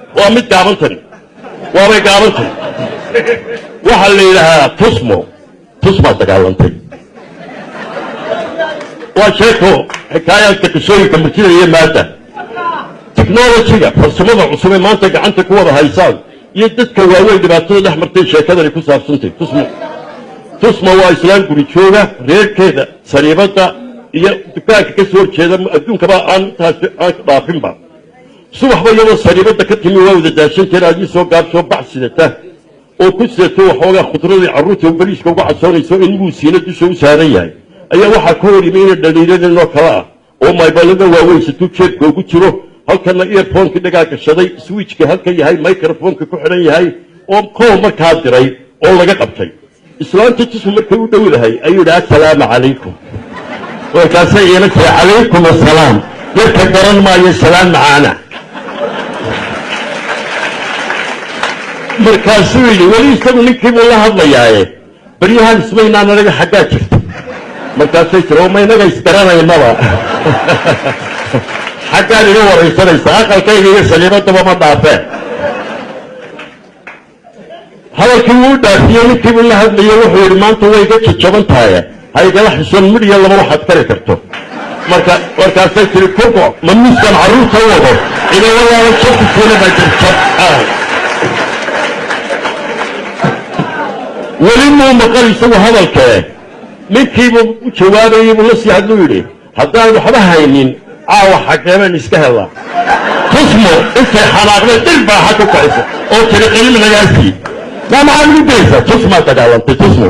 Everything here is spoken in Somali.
ومد قابلتني وابي قابلتني وحل لها تصمو تقالنتي وشيكو حكاية تكسوي كمتير هي مادة تكنولوجيا فرسمة عصومة ما انت عنتك وضع هايسان يددك واوين دباتنا نحمرتين شاكذا يكون سابسنتي تصمو وإسلام قريتشوغا غير كذا سريبتا هي دكاك كسور كذا أدون كبا أن رافين با صبح بيوم سريبتا كتمي واودا داشين كلا دي سو قاب سو بعسدته oo ku seeto waxooga khudradii carruurta bariiska uga cadsoonayso inuu siinadu soo saarayay ayaa waxa ka hor yimid dhalinyarada noo kala ah oo maybalada waaweyn si jeedka ugu jiro halkana earphone-ka dhagaa gashaday switch-ka halka yahay microphone-ka ku xiran yahay oo koob markaa diray oo laga qabtay islaanta tusmo markay u dhawdahay ayuu dhahay assalaamu calaykum warkaasay ila tahay calaykum assalaam yarka garan maayo salaam macaana markaasuu yidhi weli isagu ninkiibuu la hadlayaaye baryahaan ismaynaan anaga xaggaa jirta markaasay tiri oo maynaga isgaranaynaba xaggaan iga waraysanaysa aqalkayga iyo saliibaddaba ma dhaafeen hadalkii wuu dhaafiyey ninkiibuu la hadlaye wuxuu yidhi maanta way iga jajaban tahaye ha igala xison midh iyo laba waxaad kari karto markaasay tiri kurko ma miiskan carruurta u wado ina walaala jabkiisiina baa jirjab weli muu maqal isagu hadalkee ninkiibuu u jawaabayey buu la sii hadluu yidhi haddaan waxba haynin caawa xageebaan iska helaa tusmo intay xanaaqday dhil baaxa ku kacisa oo tiri qilim nagaasii maa maxaad ugu daysaa tusmaa dagaalantay tusmo